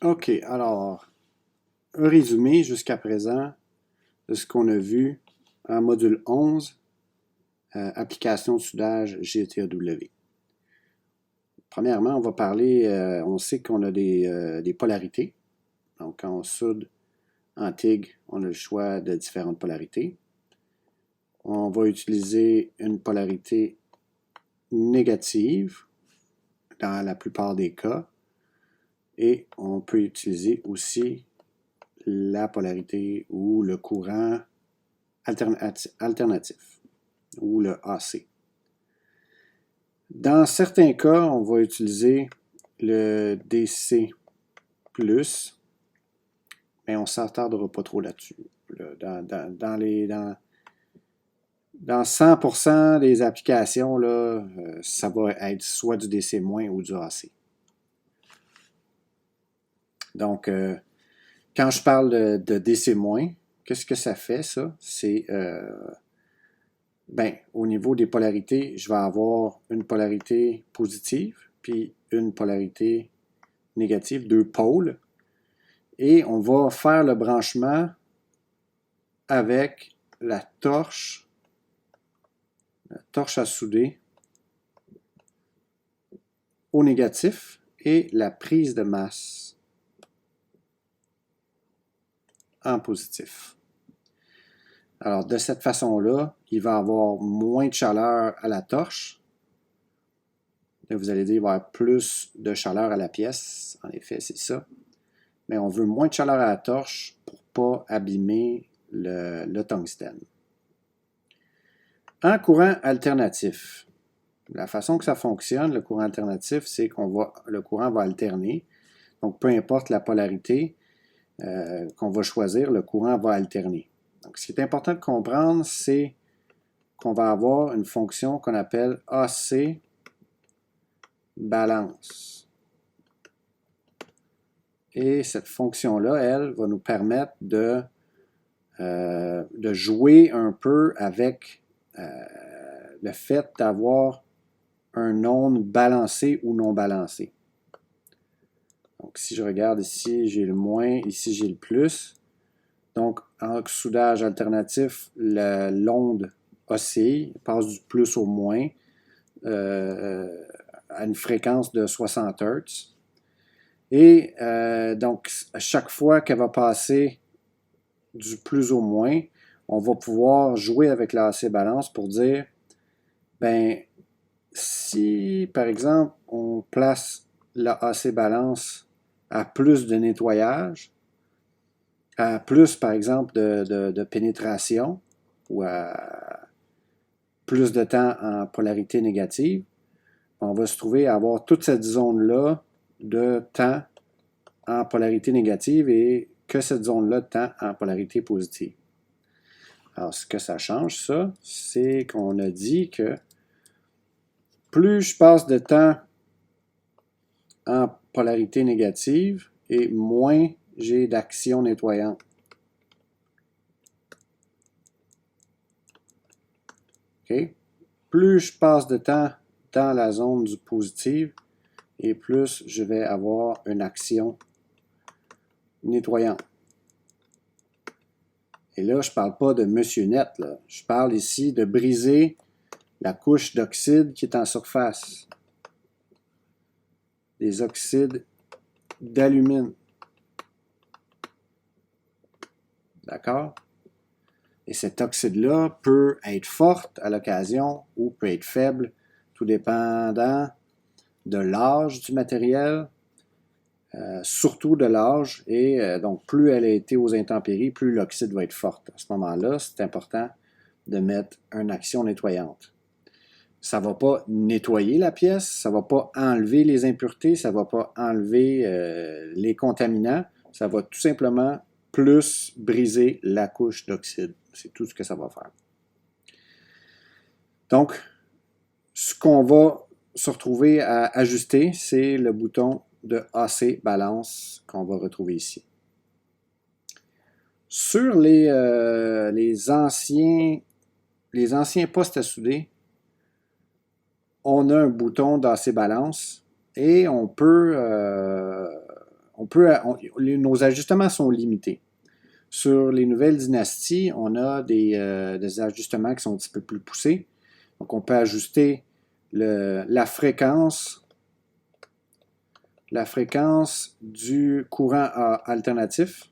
OK, alors, un résumé jusqu'à présent de ce qu'on a vu en module 11, application de soudage GTAW. Premièrement, on va parler, on sait qu'on a des polarités. Donc, quand on soude en TIG, on a le choix de différentes polarités. On va utiliser une polarité négative dans la plupart des cas. Et on peut utiliser aussi la polarité ou le courant alternatif ou le AC. Dans certains cas, on va utiliser le DC+, mais on ne s'attardera pas trop là-dessus. Dans 100% des applications, là, ça va être soit du DC- ou du AC. Donc, quand je parle de DC-, qu'est-ce que ça fait, ça? C'est, au niveau des polarités, je vais avoir une polarité positive, puis une polarité négative, deux pôles. Et on va faire le branchement avec la torche à souder au négatif et la prise de masse en positif. Alors, de cette façon-là, il va y avoir moins de chaleur à la torche. Là, vous allez dire qu'il va y avoir plus de chaleur à la pièce. En effet, c'est ça. Mais on veut moins de chaleur à la torche pour ne pas abîmer le tungstène. En courant alternatif, la façon que ça fonctionne, le courant alternatif, c'est le courant va alterner. Donc, peu importe la polarité qu'on va choisir, le courant va alterner. Donc, ce qui est important de comprendre, c'est qu'on va avoir une fonction qu'on appelle AC balance. Et cette fonction-là, elle, va nous permettre de jouer un peu avec le fait d'avoir un onde balancé ou non balancé. Donc, si je regarde ici, j'ai le moins, ici, j'ai le plus. Donc, en soudage alternatif, l'onde oscille, passe du plus au moins à une fréquence de 60 Hz. Et donc, à chaque fois qu'elle va passer du plus au moins, on va pouvoir jouer avec la AC balance pour dire, ben, si par exemple on place la AC balance à plus de nettoyage, à plus par exemple de pénétration ou à plus de temps en polarité négative, on va se trouver à avoir toute cette zone-là de temps en polarité négative et que cette zone-là de temps en polarité positive. Alors, ce que ça change, ça, c'est qu'on a dit que plus je passe de temps en polarité négative et moins j'ai d'action nettoyante. Okay? Plus je passe de temps dans la zone du positif et plus je vais avoir une action nettoyante. Et là, je ne parle pas de Monsieur Net, là. Je parle ici de briser la couche d'oxyde qui est en surface. Les oxydes d'alumine. D'accord? Et cet oxyde-là peut être fort à l'occasion ou peut être faible, tout dépendant de l'âge du matériel, surtout de l'âge. Et donc, plus elle a été aux intempéries, plus l'oxyde va être fort. À ce moment-là, c'est important de mettre une action nettoyante. Ça ne va pas nettoyer la pièce, ça ne va pas enlever les impuretés, ça ne va pas enlever les contaminants, ça va tout simplement plus briser la couche d'oxyde. C'est tout ce que ça va faire. Donc, ce qu'on va se retrouver à ajuster, c'est le bouton de AC balance qu'on va retrouver ici. Sur les anciens postes à souder, on a un bouton d'AC balance et on peut nos ajustements sont limités. Sur les nouvelles dynasties, on a des ajustements qui sont un petit peu plus poussés. Donc, on peut ajuster la fréquence du courant alternatif.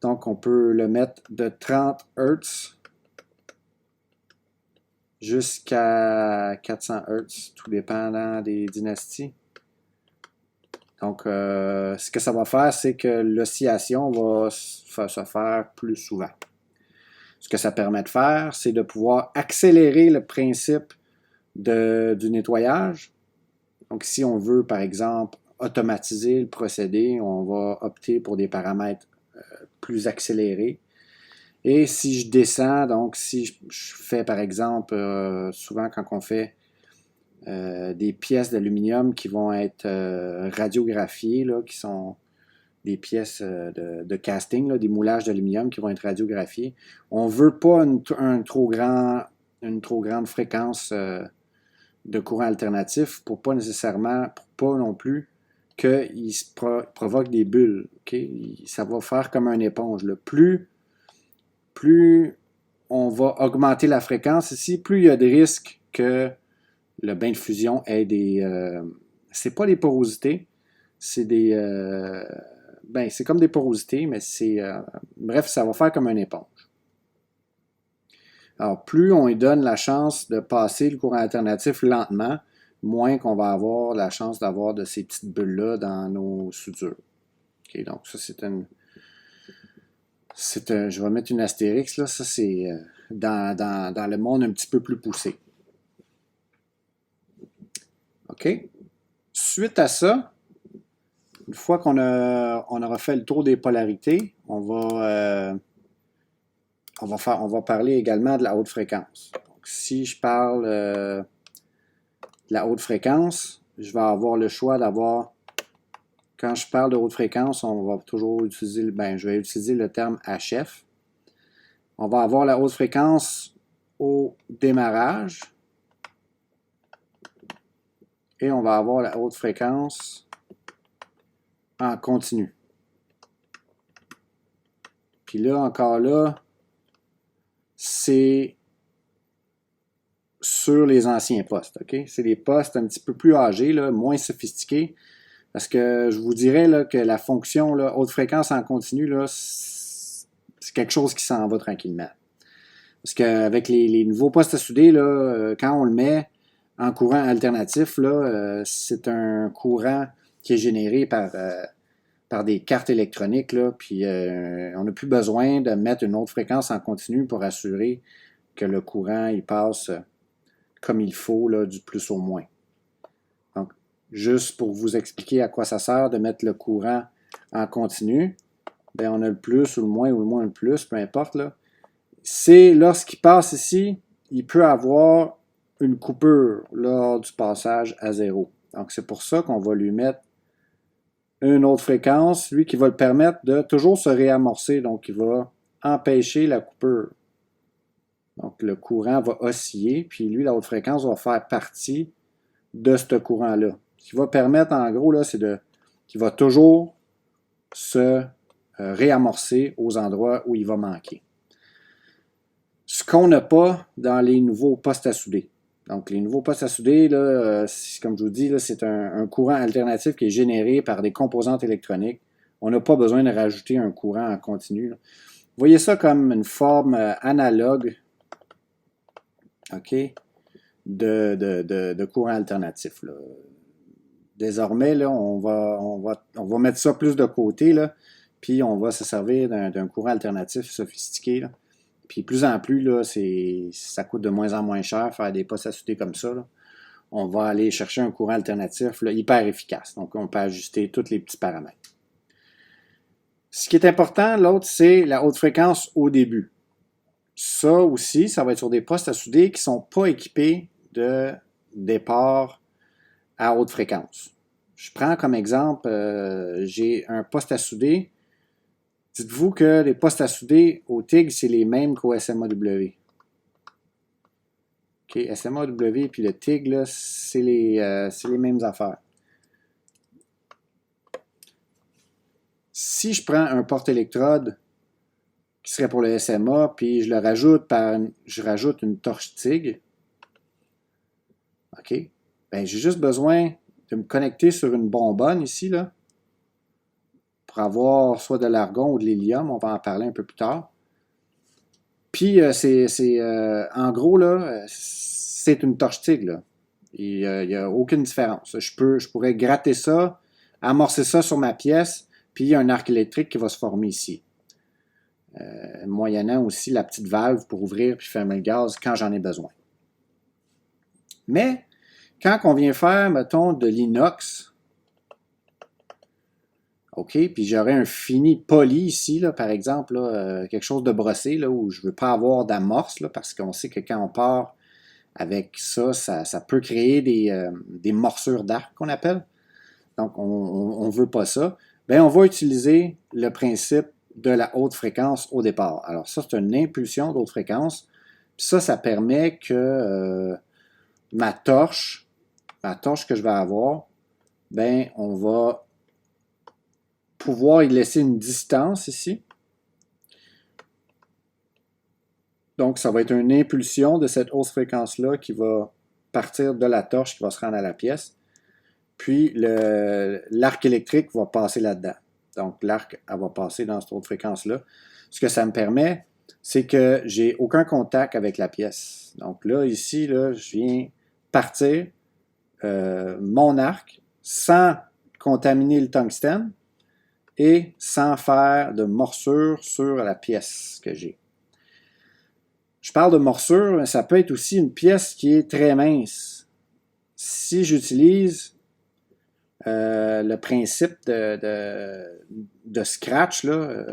Donc, on peut le mettre de 30 Hz jusqu'à 400 Hz, tout dépendant des dynasties. Donc, ce que ça va faire, c'est que l'oscillation va se faire plus souvent. Ce que ça permet de faire, c'est de pouvoir accélérer le principe du nettoyage. Donc, si on veut, par exemple, automatiser le procédé, on va opter pour des paramètres plus accélérés. Et si je descends, donc si je fais, par exemple, souvent quand on fait des pièces d'aluminium qui vont être radiographiées, là, qui sont des pièces de casting, là, des moulages d'aluminium qui vont être radiographiés. On ne veut pas une trop grande fréquence de courant alternatif pour pas non plus qu'il provoque des bulles. Okay? Ça va faire comme une éponge. Là. Plus on va augmenter la fréquence ici, plus il y a des risques que le bain de fusion ait c'est pas des porosités, c'est c'est comme des porosités, mais bref, ça va faire comme une éponge. Alors, plus on lui donne la chance de passer le courant alternatif lentement, moins qu'on va avoir la chance d'avoir de ces petites bulles-là dans nos soudures. Okay, donc, ça, je vais mettre une astérix, là. Ça, c'est dans le monde un petit peu plus poussé. OK? Suite à ça, une fois qu'on aura fait le tour des polarités, on va parler également de la haute fréquence. Donc, si je parle de la haute fréquence, je vais avoir le choix d'avoir, quand je parle de haute fréquence, on va toujours utiliser, je vais utiliser le terme HF. On va avoir la haute fréquence au démarrage et on va avoir la haute fréquence en continu. Puis là, encore là, c'est sur les anciens postes. Okay? C'est des postes un petit peu plus âgés, là, moins sophistiqués. Parce que je vous dirais là, que la fonction là, haute fréquence en continu, là, c'est quelque chose qui s'en va tranquillement. Parce qu'avec les nouveaux postes à souder, là, quand on le met en courant alternatif, là, c'est un courant qui est généré par des cartes électroniques, là, puis on n'a plus besoin de mettre une haute fréquence en continu pour assurer que le courant il passe comme il faut, là, du plus au moins. Donc, juste pour vous expliquer à quoi ça sert de mettre le courant en continu, bien, on a le plus ou le moins le plus, peu importe, là. C'est lorsqu'il passe ici, il peut avoir une coupure lors du passage à 0. Donc, c'est pour ça qu'on va lui mettre une autre fréquence, lui, qui va le permettre de toujours se réamorcer. Donc, il va empêcher la coupure. Donc, le courant va osciller, puis lui, la haute fréquence va faire partie de ce courant-là. Ce qui va permettre, en gros, là, c'est qu'il va toujours se réamorcer aux endroits où il va manquer. Ce qu'on n'a pas dans les nouveaux postes à souder. Donc, les nouveaux postes à souder, là, comme je vous dis, là, c'est un courant alternatif qui est généré par des composantes électroniques. On n'a pas besoin de rajouter un courant en continu. Là. Vous voyez ça comme une forme analogue, OK, de courant alternatif. Là. Désormais, là, on va mettre ça plus de côté, là, puis on va se servir d'un courant alternatif sophistiqué. Là. Puis plus en plus, là, ça coûte de moins en moins cher faire des postes à souder comme ça. Là. On va aller chercher un courant alternatif là, hyper efficace. Donc, on peut ajuster tous les petits paramètres. Ce qui est important, l'autre, c'est la haute fréquence au début. Ça aussi, ça va être sur des postes à souder qui ne sont pas équipés de départ à haute fréquence. Je prends comme exemple, j'ai un poste à souder. Dites-vous que les postes à souder au TIG, c'est les mêmes qu'au SMAW. OK, SMAW et puis le TIG, c'est les mêmes affaires. si je prends un porte-électrode qui serait pour le SMA, puis je le rajoute je rajoute une torche TIG, OK? Ben, j'ai juste besoin de me connecter sur une bonbonne ici, là, pour avoir soit de l'argon ou de l'hélium, on va en parler un peu plus tard. Puis, en gros, là, c'est une torche TIG, là. Il n'y a aucune différence. Je pourrais gratter ça, amorcer ça sur ma pièce, puis il y a un arc électrique qui va se former ici. Moyennant aussi la petite valve pour ouvrir puis fermer le gaz quand j'en ai besoin. Mais, quand on vient faire, mettons, de l'inox, OK, puis j'aurais un fini poli ici, là, par exemple, là, quelque chose de brossé, là, où je ne veux pas avoir d'amorce, là, parce qu'on sait que quand on part avec ça, ça peut créer des morsures d'arc qu'on appelle. Donc, on ne veut pas ça. Bien, on va utiliser le principe de la haute fréquence au départ. Alors, ça, c'est une impulsion d'haute fréquence. Puis ça permet que ma torche que je vais avoir, bien, on va pouvoir y laisser une distance ici. Donc, ça va être une impulsion de cette haute fréquence-là qui va partir de la torche, qui va se rendre à la pièce. Puis, l'arc électrique va passer là-dedans. Donc, l'arc, elle va passer dans cette haute fréquence-là. Ce que ça me permet, c'est que j'ai aucun contact avec la pièce. Donc là, ici, là, je viens partir mon arc sans contaminer le tungstène et sans faire de morsure sur la pièce que j'ai. Je parle de morsure, mais ça peut être aussi une pièce qui est très mince. Si j'utilise le principe de scratch, là,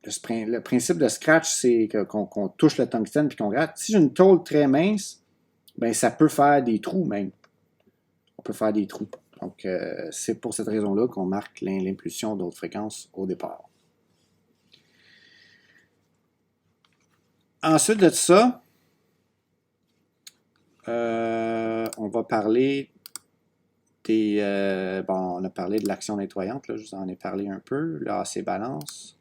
le principe de scratch, c'est qu'on touche le tungstène puis qu'on gratte. Si j'ai une tôle très mince, ben ça peut faire des trous même. On peut faire des trous. Donc, c'est pour cette raison-là qu'on marque l'impulsion d'haute fréquence au départ. Ensuite de ça, on va parler on a parlé de l'action nettoyante, là, je vous en ai parlé un peu, l'AC balance.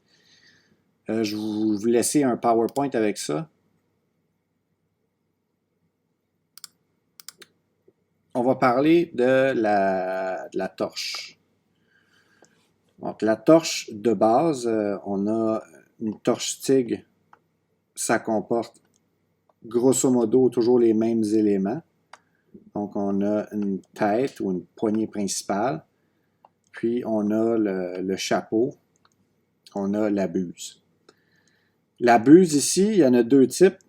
Je vais vous laisser un PowerPoint avec ça. On va parler de la torche. Donc, la torche de base, on a une torche TIG. Ça comporte grosso modo toujours les mêmes éléments. Donc, on a une tête ou une poignée principale. Puis, on a le chapeau. On a la buse. La buse ici, il y en a deux types.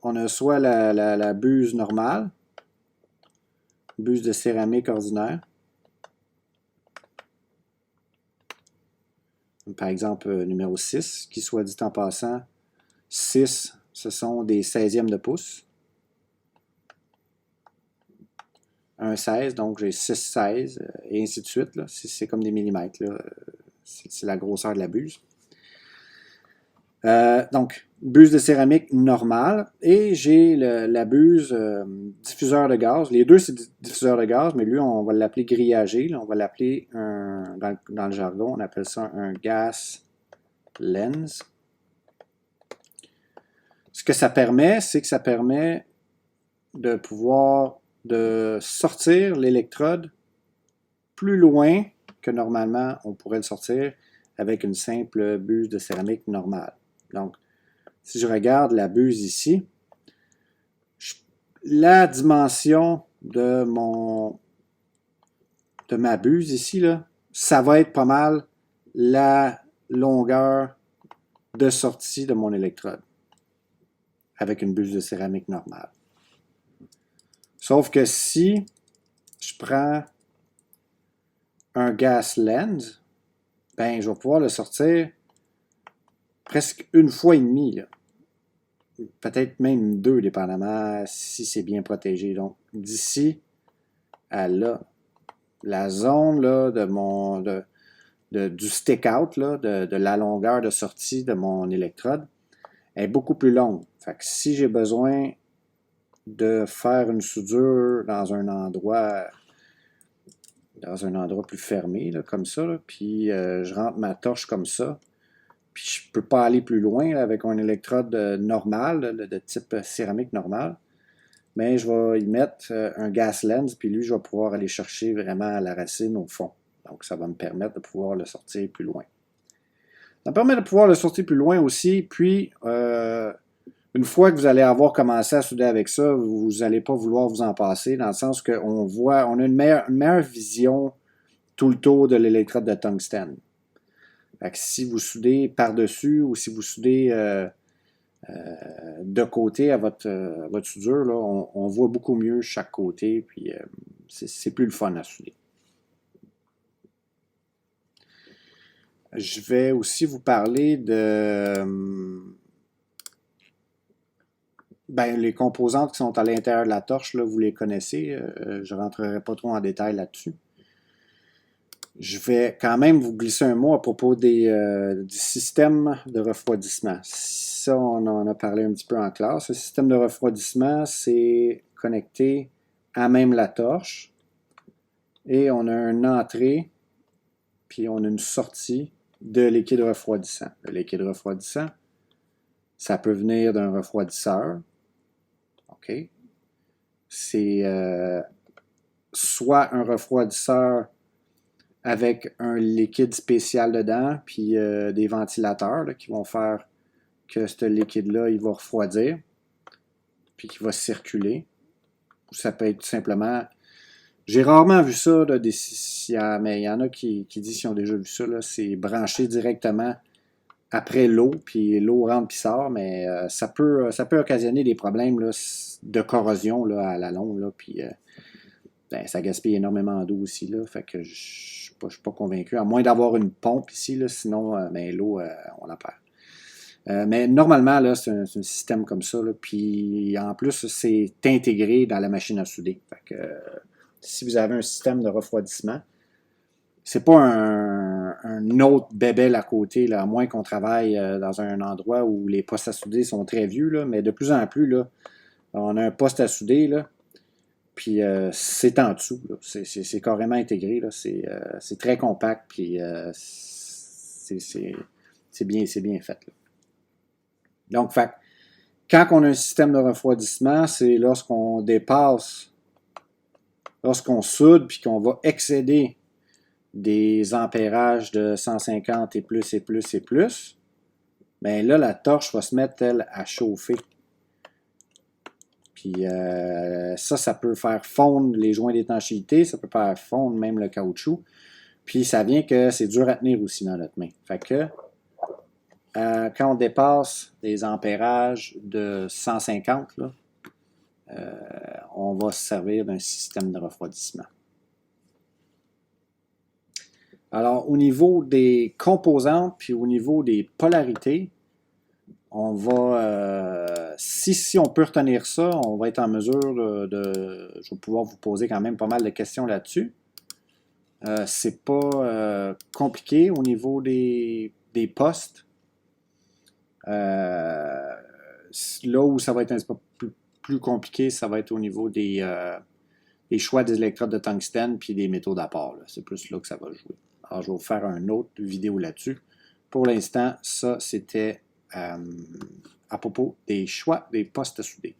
On a soit la buse normale, buse de céramique ordinaire. Par exemple, numéro 6, qui soit dit en passant, 6, ce sont des 16e de pouce. Un 16, donc j'ai 6 16, et ainsi de suite. C'est comme des millimètres. C'est la grosseur de la buse. Donc, buse de céramique normale. Et j'ai la buse diffuseur de gaz. Les deux, c'est diffuseur de gaz, mais lui, on va l'appeler grillagé. Là, on va l'appeler, dans le jargon, on appelle ça un gas lens. Ce que ça permet, c'est que ça permet de pouvoir de sortir l'électrode plus loin que normalement on pourrait le sortir avec une simple buse de céramique normale. Donc, si je regarde la buse ici, la dimension de ma buse ici, là, ça va être pas mal la longueur de sortie de mon électrode avec une buse de céramique normale. Sauf que si je prends un gas lens, ben, je vais pouvoir le sortir presque une fois et demie. Peut-être même deux, dépendamment si c'est bien protégé. Donc, d'ici à là, la zone là, du stick-out, de la longueur de sortie de mon électrode, est beaucoup plus longue. Fait que si j'ai besoin de faire une soudure dans un endroit dans un endroit plus fermé, là, comme ça, là, puis je rentre ma torche comme ça, puis je ne peux pas aller plus loin là, avec un électrode normal, là, de type céramique normal, mais je vais y mettre un gas lens, puis lui, je vais pouvoir aller chercher vraiment la racine au fond. Donc, ça va me permettre de pouvoir le sortir plus loin. Ça me permet de pouvoir le sortir plus loin aussi, puis une fois que vous allez avoir commencé à souder avec ça, vous n'allez pas vouloir vous en passer, dans le sens qu'on voit, on a une meilleure vision tout le tour de l'électrode de tungstène. Fait que si vous soudez par-dessus ou si vous soudez de côté à votre soudure, là, on voit beaucoup mieux chaque côté, puis c'est plus le fun à souder. Je vais aussi vous parler de les composantes qui sont à l'intérieur de la torche, là, vous les connaissez. Je ne rentrerai pas trop en détail là-dessus. Je vais quand même vous glisser un mot à propos du système de refroidissement. Ça, on en a parlé un petit peu en classe. Le système de refroidissement, c'est connecté à même la torche. Et on a une entrée, puis on a une sortie de liquide refroidissant. Le liquide refroidissant, ça peut venir d'un refroidisseur. OK? C'est soit un refroidisseur avec un liquide spécial dedans, puis des ventilateurs là, qui vont faire que ce liquide-là, il va refroidir, puis qu'il va circuler. Ou ça peut être tout simplement... J'ai rarement vu ça, là, mais il y en a qui disent qu'ils ont déjà vu ça, c'est branché directement après l'eau, puis l'eau rentre puis sort, mais ça peut occasionner des problèmes là, de corrosion là, à la longue, là, puis ça gaspille énormément d'eau aussi, là, fait que je ne suis pas convaincu, à moins d'avoir une pompe ici, là, sinon l'eau, on la perd. Mais normalement, là, c'est un système comme ça, là, puis en plus, c'est intégré dans la machine à souder. Fait que, si vous avez un système de refroidissement, c'est pas un autre bébel à côté, là, à moins qu'on travaille dans un endroit où les postes à souder sont très vieux, là, mais de plus en plus, là, on a un poste à souder, là, puis c'est en dessous, c'est carrément intégré, là, c'est très compact, puis c'est bien fait. Là. Donc, quand on a un système de refroidissement, c'est lorsqu'on soude, puis qu'on va excéder des ampérages de 150 et plus, et plus, et plus, bien là, la torche va se mettre, elle, à chauffer. Puis ça peut faire fondre les joints d'étanchéité, ça peut faire fondre même le caoutchouc. Puis ça vient que c'est dur à tenir aussi dans notre main. Fait que quand on dépasse des ampérages de 150, là, on va se servir d'un système de refroidissement. Alors, au niveau des composantes, puis au niveau des polarités, on va, si on peut retenir ça, on va être en mesure je vais pouvoir vous poser quand même pas mal de questions là-dessus. C'est pas compliqué au niveau des postes. Là où ça va être un peu plus compliqué, ça va être au niveau des choix des électrodes de tungstène puis des métaux d'apport. C'est plus là que ça va jouer. Alors, je vais vous faire une autre vidéo là-dessus. Pour l'instant, ça, c'était à propos des choix des postes à souder.